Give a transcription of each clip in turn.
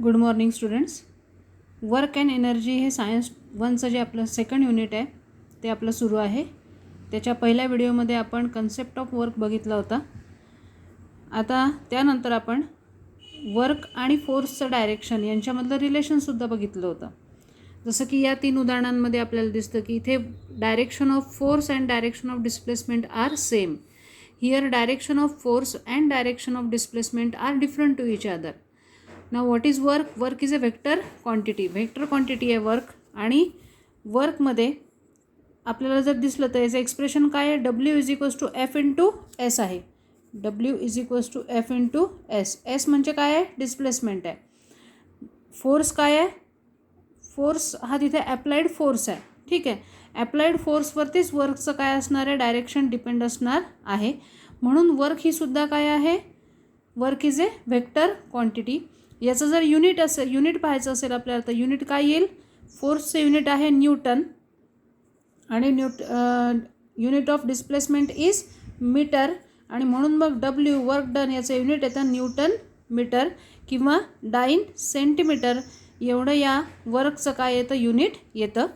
Good morning students. Work and energy हे science 1चं जे आपलं सेकंड युनिट आहे ते आपलं सुरू आहे. त्याच्या पहिल्या व्हिडिओमध्ये आपण कन्सेप्ट ऑफ वर्क बघितला होता. आता त्यानंतर आपण वर्क आणि फोर्सचं डायरेक्शन यांच्यामधलं रिलेशनसुद्धा बघितलं होतं. जसं की या 3 उदाहरणांमध्ये आपल्याला दिसतं की इथे direction of force and direction of displacement are same. Here direction of force and direction of displacement are different to each other. Now what is work? Work is a vector quantity. Vector quantity आहे work. आणि वर्कमध्ये आपल्याला जर दिसलं तर याचं expression काय आहे? W is equals to F into S आहे. W is equals to F into S. S म्हणजे काय आहे? डिस्प्लेसमेंट आहे. फोर्स काय आहे? फोर्स हा तिथे ॲप्लाइड फोर्स आहे. ठीक आहे. ॲप्लाइड फोर्सवरतीच वर्कचं काय असणार आहे? डायरेक्शन डिपेंड असणार आहे. म्हणून वर्क ही सुद्धा काय आहे? Work is a vector quantity. याचं जर युनिट पाहायचं असेल आपल्याला तर युनिट काय येईल? फोर्सचं युनिट आहे न्यूटन आणि unit of displacement is metre. आणि म्हणून मग डब्ल्यू वर्क डन याचं युनिट येतं न्यूटन मीटर किंवा डाइन सेंटीमीटर. एवढं या वर्कचं काय येतं? युनिट येतं.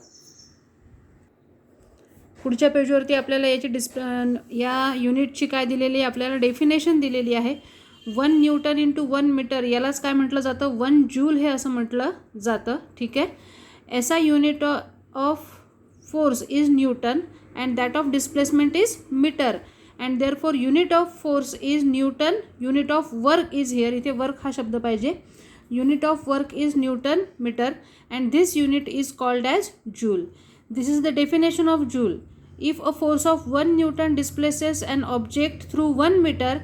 पुढच्या पेजवरती आपल्याला याची या युनिटची काय दिलेली आहे? आपल्याला डेफिनेशन दिलेली आहे. 1 न्यूटन इंटू 1 मीटर यालाच काय म्हटलं जातं? 1 जूल हे असं म्हटलं जातं. ठीक आहे. SI unit of force is newton and that of displacement is metre and therefore unit of force is newton. Unit of work is here. इथे वर्क हा शब्द पाहिजे. Unit of work is newton metre and this unit is called as joule. This is the definition of joule. If a force of 1 newton displaces an object through 1 metre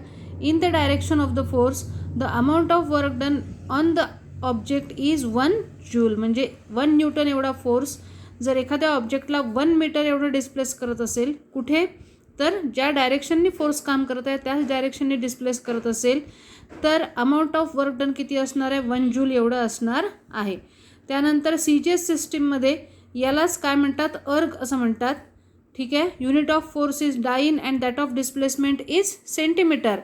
in the direction of the force, the amount of work done on the object is 1 joule. म्हणजे 1 Newton एवढा force जर एखाद्या ऑब्जेक्टला 1 metre एवढं displace करत असेल, कुठे तर ज्या डायरेक्शननी फोर्स काम करत आहे त्याच डायरेक्शननी डिस्प्लेस करत असेल तर अमाऊंट ऑफ वर्क डन किती असणार आहे? 1 जूल एवढं असणार आहे. त्यानंतर CGS सिस्टीममध्ये यालाच काय म्हणतात? अर्ग असं म्हणतात. ठीक आहे. Unit of force is dyne and that of displacement is centimetre.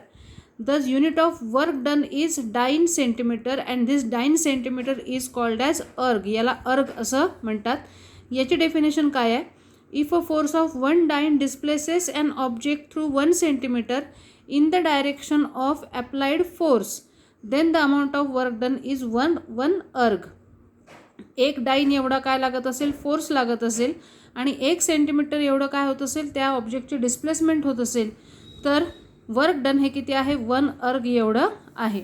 Thus unit of work done is dyne centimeter and this dyne centimeter is called as erg. याला erg असं म्हणतात. याची डेफिनेशन काय आहे? If a force of 1 dyne displaces an object through 1 centimeter in the direction of applied force, then the amount of work done is 1 erg. 1 dine एवढा काय लागत असेल? फोर्स लागत असेल आणि 1 सेंटीमीटर एवढं काय होत असेल? त्या ऑब्जेक्टची डिस्प्लेसमेंट होत असेल तर वर्क डन हे किती आहे? 1 अर्ग एवढं आहे.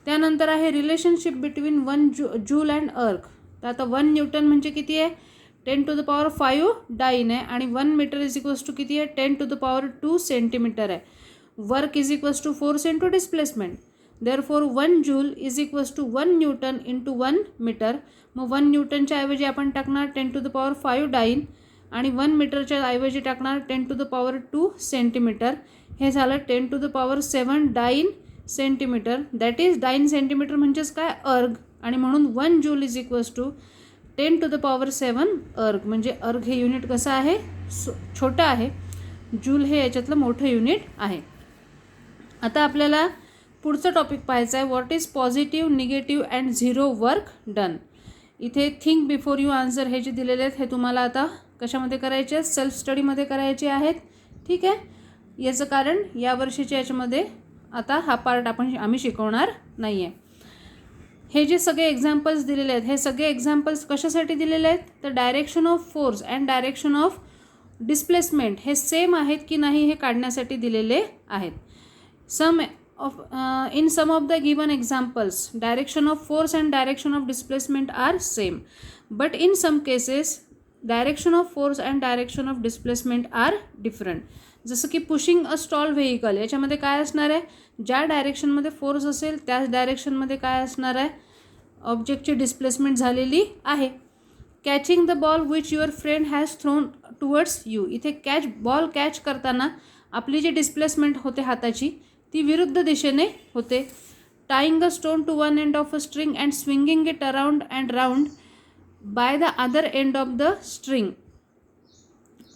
त्यानंतर आहे रिलेशनशिप बिटवीन 1 जूल अँड अर्ग. तर आता 1 न्यूटन म्हणजे किती आहे? 10 to the power 5 डाईन आहे आणि 1 मीटर इज इक्वल्स टू किती आहे? 10 to the power 2 सेंटीमीटर आहे. Work is equals to force into displacement. Therefore 1 joule is equals to 1 newton into 1 metre. मग 1 न्यूटनच्या ऐवजी आपण टाकणार 10 to the power 5 डाईन आणि 1 मीटरच्या ऐवजी टाकणार 10 to the power 2 सेंटीमीटर. हे झालं 10 to the power 7 dyne centimetre. That is dyne centimetre म्हणजेच काय? अर्ग. आणि म्हणून 1 joule is equals to 10 to the power 7 अर्ग. म्हणजे अर्ग हे युनिट कसं आहे? छोटं आहे. जूल हे याच्यातलं मोठं युनिट आहे. आता आपल्याला पुढचं टॉपिक पाहायचं आहे. What is positive, negative and zero work done. इथे थिंक बिफोर यू आन्सर हे जे दिलेले आहेत हे तुम्हाला आता कशामध्ये करायचे आहेत? सेल्फ स्टडीमध्ये करायचे आहेत. ठीक आहे. याचं कारण यावर्षीच्या याच्यामध्ये आता हा पार्ट आम्ही शिकवणार नाही आहे. हे जे सगळे एक्झाम्पल्स दिलेले आहेत हे सगळे एक्झाम्पल्स कशासाठी दिलेले आहेत? तर direction of force and direction of displacement हे सेम आहेत की नाही हे काढण्यासाठी दिलेले आहेत. In some of the given examples, direction of force and direction of displacement are same, but in some cases direction of force and direction of displacement are different. जसं की पुशिंग अ स्टॉल व्हेकल याच्यामध्ये काय असणार आहे? ज्या डायरेक्शनमध्ये force असेल त्याच डायरेक्शनमध्ये काय असणार आहे? ऑब्जेक्टची डिस्प्लेसमेंट झालेली आहे. Catching the ball which your friend has thrown towards you. इथे बॉल कॅच करताना आपली जी डिस्प्लेसमेंट होते हाताची ती विरुद्ध दिशेने होते. Tying a stone to one end of a string and swinging it around and round by the other end of the string.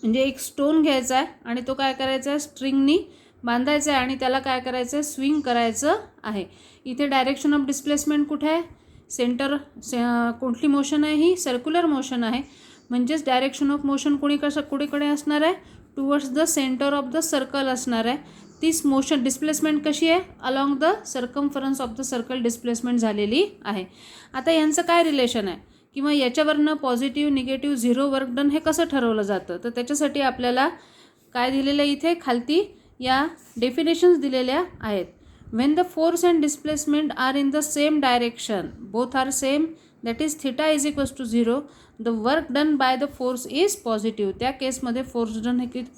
म्हणजे एक स्टोन घ्यायचा आहे आणि तो काय करायचा आहे? स्ट्रिंगनी बांधायचा आहे आणि त्याला काय करायचं आहे? स्विंग करायचं आहे. इथे डायरेक्शन ऑफ डिस्प्लेसमेंट कुठे आहे? सेंटर कुठली मोशन आहे ही सर्क्युलर मोशन आहे, म्हणजेच डायरेक्शन ऑफ मोशन कुणीकडे असणार आहे, towards the centre of the circle असणार आहे. तीच मोशन डिस्प्लेसमेंट कशी आहे, along the circumference of the circle displacement झालेली आहे. आता यांचं काय रिलेशन आहे किंवा याच्यावरनं positive negative zero work done हे कसं ठरवलं जातं, तर त्याच्यासाठी आपल्याला काय दिलेलं आहे इथे खालती या डेफिनेशन्स दिलेल्या आहेत. when the force and displacement are in the same direction, both are same, that is theta is equals to 0, the work done by the force is positive. त्या केसमध्ये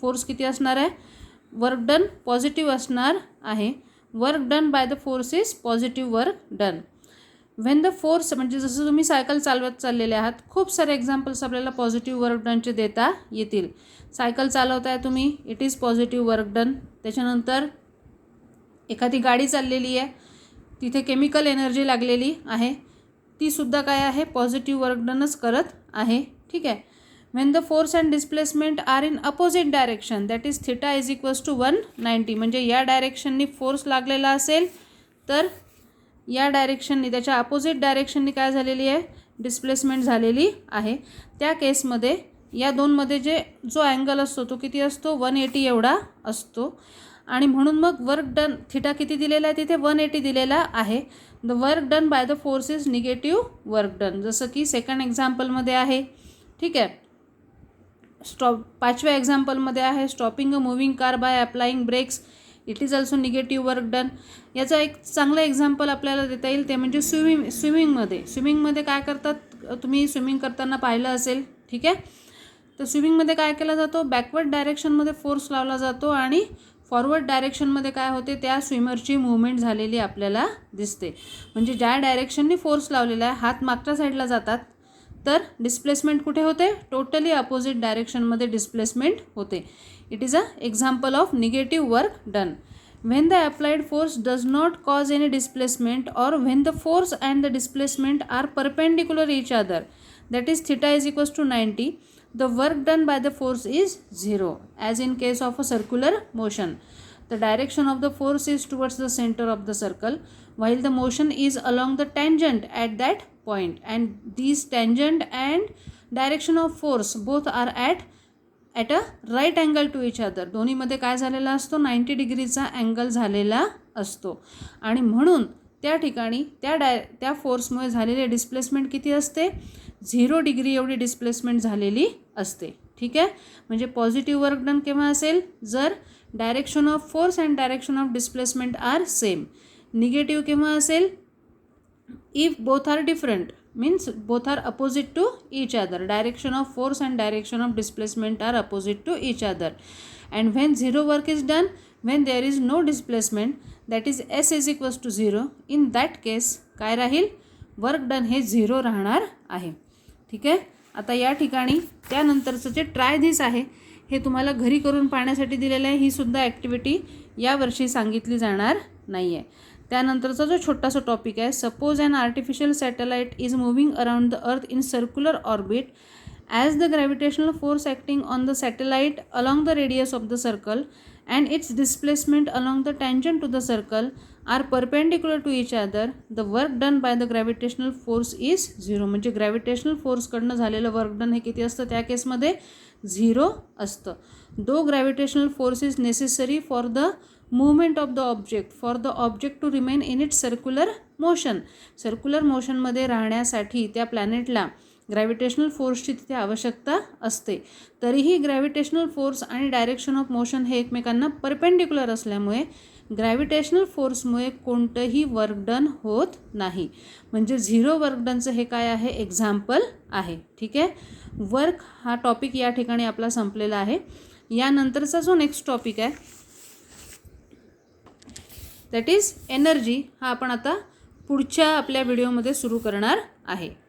फोर्स किती असणार आहे, वर्क डन पॉझिटिव्ह असणार आहे. Work done by the force is positive work done. When the force म्हणजे जसं तुम्ही सायकल चालवत चाललेले आहात, खूप सारे एक्झाम्पल्स आपल्याला पॉझिटिव्ह वर्क डनचे देता येतील. सायकल चालवताय तुम्ही, it is positive work done. त्याच्यानंतर एखादी गाडी चाललेली आहे, तिथे केमिकल एनर्जी लागलेली आहे, तीसुद्धा काय आहे, पॉझिटिव्ह वर्क डनच करत आहे. ठीक आहे. When the force and displacement are in opposite direction, that is theta is equals to 190. म्हणजे या डायरेक्शननी फोर्स लागलेला असेल तर या डायरेक्शननी त्याच्या अपोजिट डायरेक्शननी काय झालेली आहे, डिस्प्लेसमेंट झालेली आहे. त्या केसमध्ये या दोनमध्ये जो अँगल असतो तो किती असतो, 180 एवढा असतो. आणि म्हणून मग वर्क डन थिटा किती दिलेला आहे, तिथे 180 दिलेला आहे. The work done by the force is negative work done, जसं की सेकंड एक्झाम्पलमध्ये आहे. ठीक आहे. पाचव्या एक्झाम्पलमध्ये आहे stopping a moving car by applying brakes, it is also negative work done. याचा एक चांगलं एक्झाम्पल आपल्याला देता येईल ते म्हणजे स्विमिंगमध्ये काय करतात, तुम्ही स्विमिंग करताना पाहिलं असेल. ठीक आहे. तर स्विमिंगमध्ये काय केला जातो, बॅकवर्ड डायरेक्शनमध्ये फोर्स लावला जातो आणि फॉरवर्ड डायरेक्शनमध्ये काय होते, त्या स्विमरची मूवमेंट झालेली आपल्याला दिसते. म्हणजे ज्या डायरेक्शननी फोर्स लावलेला आहे, हात मागच्या साईडला जातात, तर डिस्प्लेसमेंट कुठे होते, टोटली अपोजिट डायरेक्शनमध्ये डिस्प्लेसमेंट होते. It is a example of negative work done. When the applied force does not cause any displacement और when the force and the displacement are perpendicular each other, that is theta is equals to 90, the work done by the force is 0, as in case of a circular motion. The direction of the force is towards the center of the circle, while the motion is along the tangent at that point, and these tangent and direction of force both are at a right angle to each other. दोन्हीमध्ये काय झालेला असतो, 90 डिग्रीचा angle झालेला असतो. आणि म्हणून त्या ठिकाणी त्या फोर्समुळे झालेले डिस्प्लेसमेंट किती असते, 0 डिग्री एवढी डिस्प्लेसमेंट झालेली असते. ठीक आहे. म्हणजे पॉझिटिव्ह वर्क डन केव्हा असेल, जर direction of force and direction of displacement are same. Negative केव्हा असेल, if both are different, means both are opposite to each other. Direction of force and direction of displacement are opposite to each other. And when zero work is done, when there is no displacement, that is S is equals to 0. In that case काय राहील, work done हे 0 राहणार आहे. ठीक आहे. आता या ठिकाणी त्यानंतरचं जे ट्राय धिस आहे हे तुम्हाला घरी करून पाहण्यासाठी दिलेलं आहे. ही सुद्धा ॲक्टिव्हिटी यावर्षी सांगितली जाणार नाही आहे. त्यानंतरचा जो छोटासा टॉपिक आहे, suppose an artificial satellite is moving around the earth in circular orbit, as the gravitational force acting on the satellite along the radius of the circle and its displacement along the tangent to the circle are perpendicular to each other, the work done by the gravitational force is 0. म्हणजे gravitational फोर्सकडनं झालेलं work done हे किती असतं, त्या केसमध्ये 0 असतं. Though gravitational force is necessary for the movement of the object, for the object to remain in its circular motion. Circular मोशनमध्ये राहण्यासाठी त्या प्लॅनेटला ग्रॅव्हिटेशनल फोर्सची तिथे आवश्यकता असते. तरीही ग्रॅव्हिटेशनल फोर्स आणि डायरेक्शन ऑफ मोशन हे एकमेकांना परपेंडिक्युलर असल्यामुळे ग्रॅव्हिटेशनल फोर्समुळे कोणतंही वर्क डन होत नाही. म्हणजे 0 वर्क डनचं हे काय आहे, एक्झाम्पल आहे. ठीक आहे. वर्क हा टॉपिक या ठिकाणी आपला संपलेला आहे. यानंतरचा जो नेक्स्ट टॉपिक आहे दॅट इज एनर्जी, हा आपण आता पुढच्या आपल्या व्हिडिओमध्ये सुरू करणार आहे.